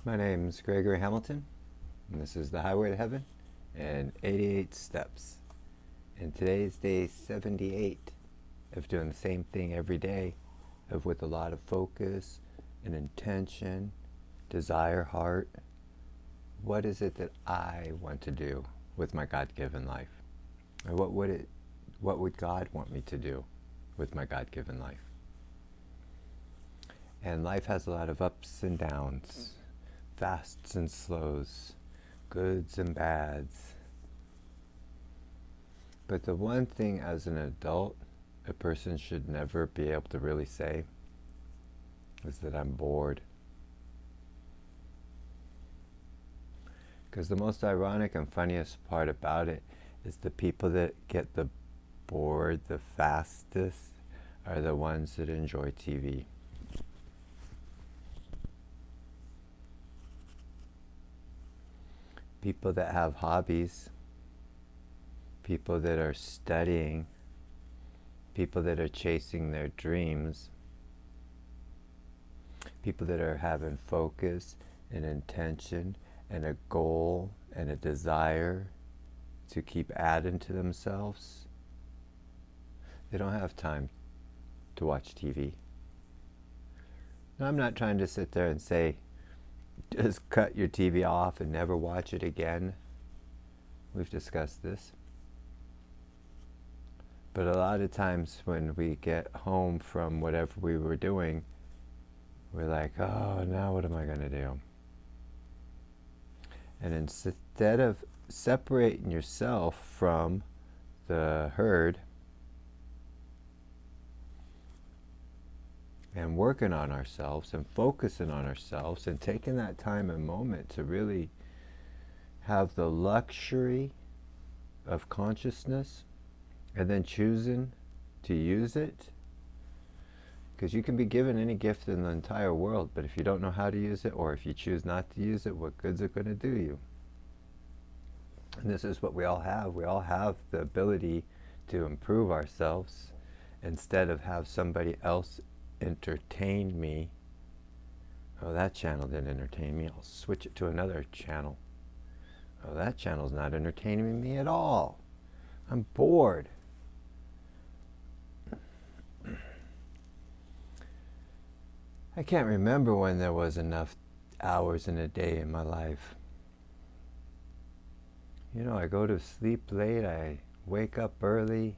My name's Gregory Hamilton, and this is The Highway to Heaven and 88 Steps. And today's day 78 of doing the same thing every day, of with a lot of focus and intention, desire, heart. What is it that I want to do with my God-given life? Or what would God want me to do with my God-given life? And life has a lot of ups and downs, fasts and slows, goods and bads. But the one thing as an adult a person should never be able to really say is that I'm bored. Because the most ironic and funniest part about it is the people that get the bored the fastest are the ones that enjoy TV. People that have hobbies, people that are studying, people that are chasing their dreams, people that are having focus and intention and a goal and a desire to keep adding to themselves, they don't have time to watch TV. Now, I'm not trying to sit there and say, just cut your TV off and never watch it again. We've discussed this. But a lot of times when we get home from whatever we were doing, we're like, oh, now what am I going to do? And instead of separating yourself from the herd and working on ourselves and focusing on ourselves and taking that time and moment to really have the luxury of consciousness and then choosing to use it. Because you can be given any gift in the entire world, but if you don't know how to use it, or if you choose not to use it, what good's it going to do you? And this is what we all have. We all have the ability to improve ourselves instead of have somebody else entertain me. Oh, that channel didn't entertain me. I'll switch it to another channel. Oh, that channel's not entertaining me at all. I'm bored. I can't remember when there was enough hours in a day in my life. You know, I go to sleep late, I wake up early,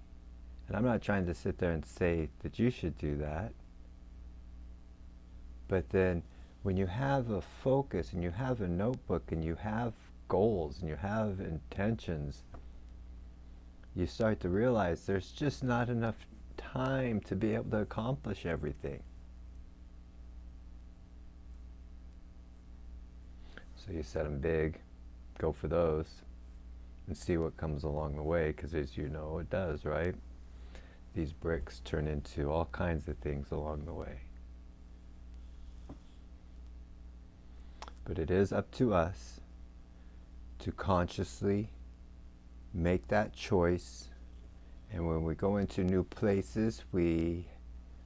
and I'm not trying to sit there and say that you should do that. But then when you have a focus and you have a notebook and you have goals and you have intentions, you start to realize there's just not enough time to be able to accomplish everything. So you set them big, go for those, and see what comes along the way, because as you know it does, right? These bricks turn into all kinds of things along the way. But it is up to us to consciously make that choice. And when we go into new places, we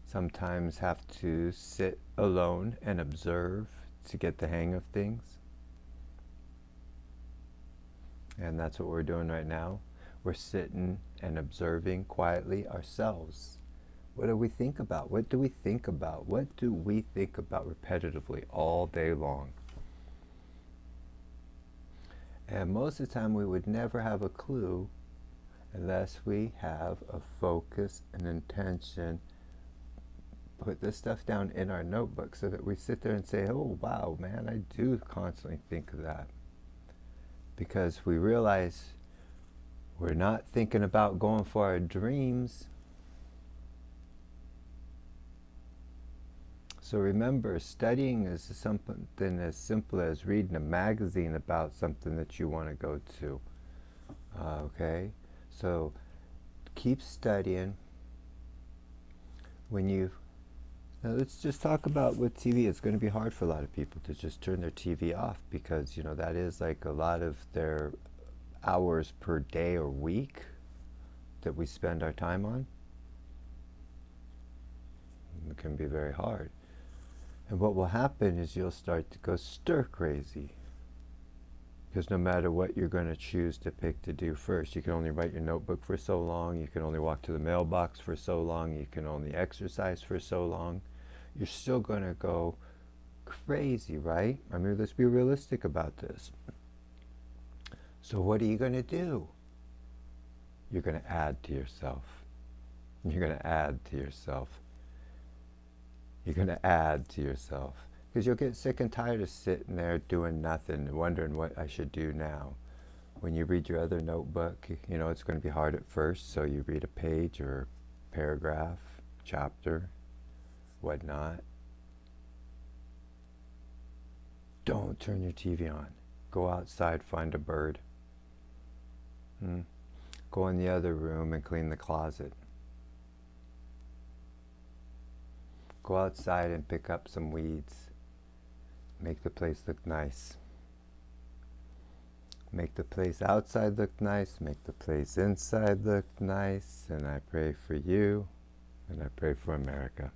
sometimes have to sit alone and observe to get the hang of things. And that's what we're doing right now. We're sitting and observing quietly ourselves. What do we think about? What do we think about? What do we think about repetitively all day long? And most of the time we would never have a clue unless we have a focus and intention. Put this stuff down in our notebook so that we sit there and say, oh wow, man, I do constantly think of that. Because we realize we're not thinking about going for our dreams. So remember, studying is something as simple as reading a magazine about something that you want to go to. Okay? So keep studying. Now let's just talk about with TV. It's going to be hard for a lot of people to just turn their TV off, because, you know, that is like a lot of their hours per day or week that we spend our time on. It can be very hard. And what will happen is you'll start to go stir crazy. Because no matter what you're going to choose to pick to do first, you can only write your notebook for so long, you can only walk to the mailbox for so long, you can only exercise for so long, you're still going to go crazy, right? I mean, let's be realistic about this. So what are you going to do? You're going to add to yourself. You're going to add to yourself. You're going to add to yourself. Because you'll get sick and tired of sitting there doing nothing and wondering what I should do now. When you read your other notebook, you know it's going to be hard at first, so you read a page or a paragraph, chapter, whatnot. Don't turn your TV on. Go outside, find a bird. Go in the other room and clean the closet. Go outside and pick up some weeds. Make the place look nice. Make the place outside look nice. Make the place inside look nice. And I pray for you, and I pray for America.